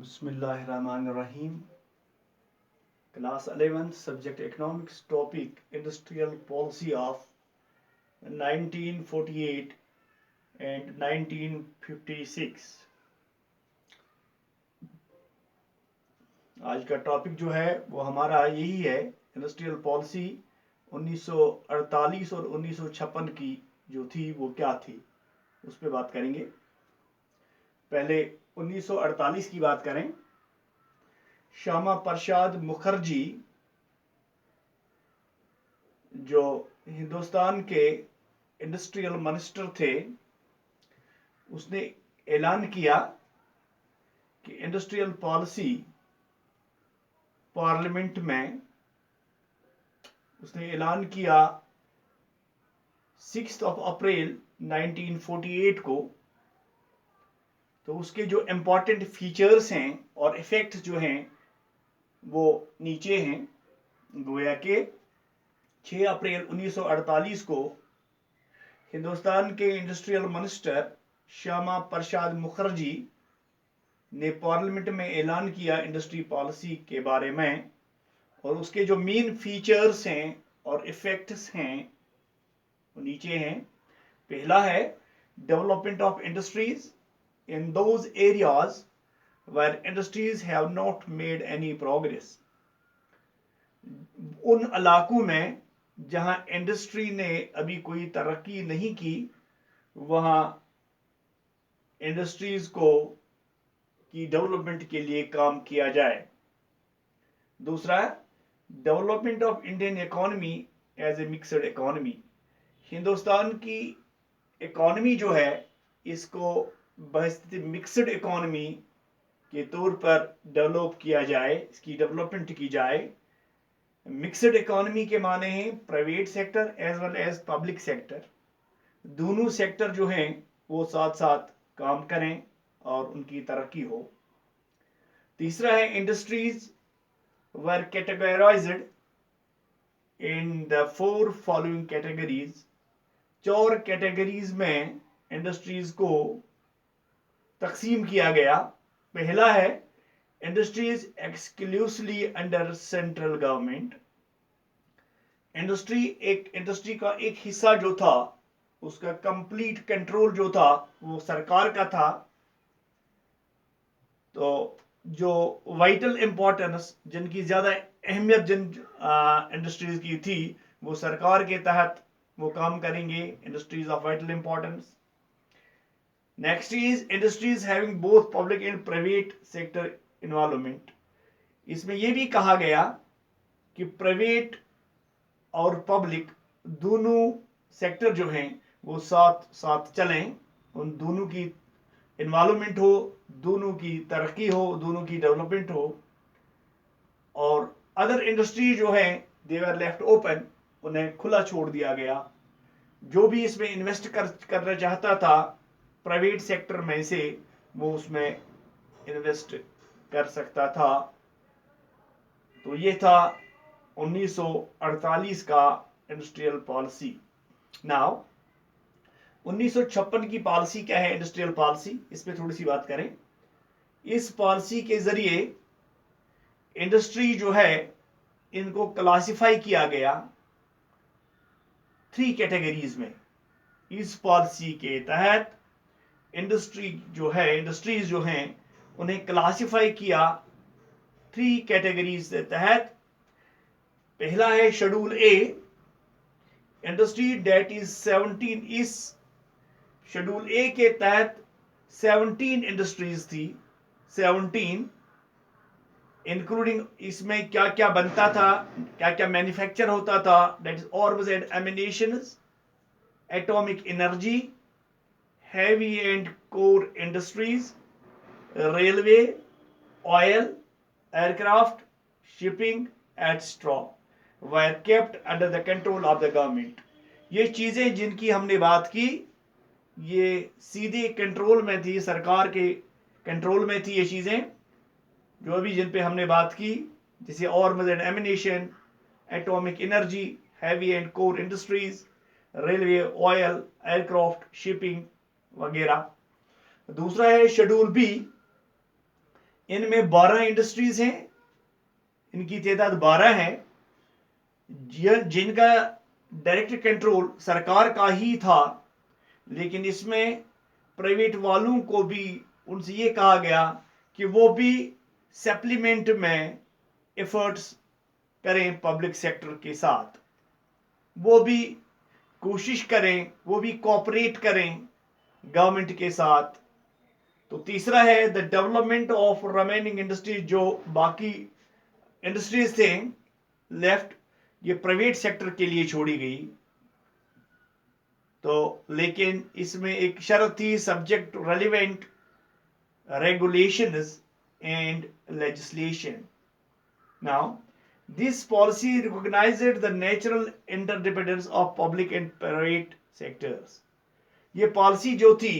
बिस्मिल्लाहिर्रहमानिर्रहीम। Class 11 subject economics, topic industrial policy of 1948 and 1956। आज का टॉपिक जो है वो हमारा यही है, इंडस्ट्रियल पॉलिसी 1948 और 1956 की जो थी वो क्या थी, उस पर बात करेंगे। पहले 1948 की बात करें। श्यामा प्रसाद मुखर्जी जो हिंदुस्तान के इंडस्ट्रियल मिनिस्टर थे, उसने ऐलान किया कि इंडस्ट्रियल पॉलिसी पार्लियामेंट में उसने ऐलान किया 6 अप्रैल 1948 को। तो उसके जो इम्पोर्टेंट फीचर्स हैं और इफेक्ट जो हैं वो नीचे हैं। गोया के 6 अप्रैल 1948 को हिंदुस्तान के इंडस्ट्रियल मिनिस्टर श्यामा प्रसाद मुखर्जी ने पार्लियामेंट में ऐलान किया इंडस्ट्री पॉलिसी के बारे में, और उसके जो मेन फीचर्स हैं और इफेक्ट्स हैं वो नीचे हैं। पहला है development of industries in those areas where industries have not made any progress. उन इलाकों में जहां इंडस्ट्री ने अभी कोई तरक्की नहीं की, वहां इंडस्ट्रीज को की डेवलपमेंट के लिए काम किया जाए। दूसरा, development of Indian economy as a mixed economy. Hindustan की इकोनॉमी जो है इसको बहस्ती मिक्सड इकोनॉमी के तौर पर डेवलप किया जाए, इसकी डेवलपमेंट की जाए। मिक्सड इकोनॉमी के माने हैं private sector as well as public sector, दोनों सेक्टर जो हैं वो साथ साथ काम करें और उनकी तरक्की हो। तीसरा है industries were categorised in the 4 following categories. 4 categories में इंडस्ट्रीज को तकसीम किया गया। पहला है industries exclusively under central government. Industry का एक हिस्सा जो था उसका कंप्लीट कंट्रोल जो था वो सरकार का था। तो जो वाइटल इंपॉर्टेंस, जिनकी ज्यादा अहमियत जिन इंडस्ट्रीज की थी, वो सरकार के तहत वो काम करेंगे, industries of vital importance. Next is industries having both public and private sector involvement. इसमें यह भी कहा गया कि प्राइवेट और पब्लिक दोनों सेक्टर जो हैं वो साथ साथ चलें, उन दोनों की इन्वॉल्वमेंट हो, दोनों की तरक्की हो, दोनों की डेवलपमेंट हो। और अदर इंडस्ट्री जो है दे वर लेफ्ट ओपन, उन्हें खुला छोड़ दिया गया। जो भी इसमें इन्वेस्ट करना चाहता था प्राइवेट सेक्टर में से, वो उसमें इन्वेस्ट कर सकता था। तो ये था 1948 का इंडस्ट्रियल पॉलिसी। नाउ 1956 की पॉलिसी क्या है, इंडस्ट्रियल पॉलिसी, इस पे थोड़ी सी बात करें। इस पॉलिसी के जरिए इंडस्ट्री जो है इनको क्लासिफाई किया गया 3 कैटेगरीज में। इस पॉलिसी के तहत इंडस्ट्रीज जो हैं उन्हें क्लासिफाई किया 3 कैटेगरीज के तहत। पहला है schedule A, industry that is 17। इस शेड्यूल ए के तहत 17 इंडस्ट्रीज थी। 17 इंक्लूडिंग इसमें क्या क्या बनता था, क्या क्या मैन्युफैक्चर होता था। That is arms and emanations, atomic energy, heavy and core industries, railway, oil, aircraft, shipping etcetera were kept under the control of the government। ये चीजें जिनकी हमने बात की ये सीधे कंट्रोल में थी, सरकार के कंट्रोल में थी। ये चीजें जो अभी जिन पे हमने बात की, जैसे arms and ammunition, atomic energy, heavy and core industries, railway, oil, aircraft, shipping वगैरह। दूसरा है शेड्यूल बी, इनमें 12 इंडस्ट्रीज हैं, इनकी तादाद 12 है, जिनका डायरेक्ट कंट्रोल सरकार का ही था, लेकिन इसमें प्राइवेट वालों को भी उनसे ये कहा गया कि वो भी सप्लीमेंट में एफर्ट्स करें पब्लिक सेक्टर के साथ, वो भी कोशिश करें, वो भी कोऑपरेट करें गवर्नमेंट के साथ। तो तीसरा है the development of remaining industries, जो बाकी इंडस्ट्रीज थे लेफ्ट, ये प्राइवेट सेक्टर के लिए छोड़ी गई। तो लेकिन इसमें एक शर्त थी, subject relevant regulations and legislation. Now, this policy recognized the natural interdependence of public and private sectors. ये पॉलिसी जो थी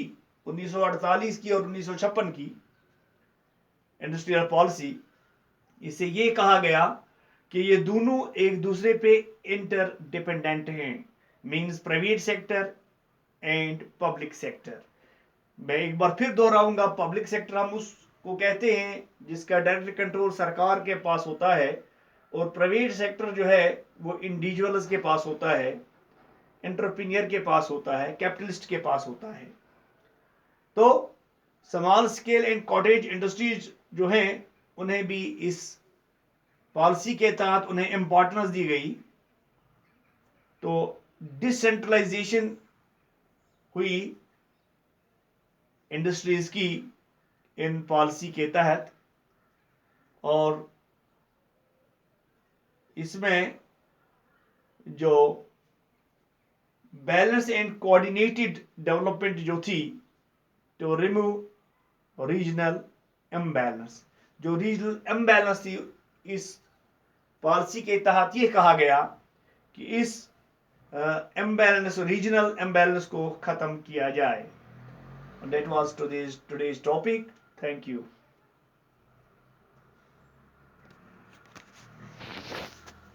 1948 की और 1956 की इंडस्ट्रियल पॉलिसी, इससे ये कहा गया कि ये दोनों एक दूसरे पे इंटरडिपेंडेंट हैं, means private sector and public sector. मैं एक बार फिर दोहराऊंगा, पब्लिक सेक्टर हम उसको कहते हैं जिसका डायरेक्ट कंट्रोल सरकार के पास होता है, और प्राइवेट सेक्टर जो है वो इंडिविजुअल्स के पास होता है, एंटरप्रेन्योर के पास होता है, कैपिटलिस्ट के पास होता है। तो small scale and cottage industries जो हैं उन्हें भी इस पॉलिसी के तहत उन्हें इंपॉर्टेंस दी गई। तो डिसेंट्रलाइजेशन हुई इंडस्ट्रीज की इन पॉलिसी के तहत, और इसमें जो बैलेंस एंड कोऑर्डिनेटेड डेवलपमेंट जो थी, तो रिमूव रीजनल इम्बैलेंस, जो रीजनल इम्बैलेंस थी इस पॉलिसी के तहत ये कहा गया कि इस इम्बैलेंस, रीजनल इम्बैलेंस को खत्म किया जाए। And that was today's topic. Thank you.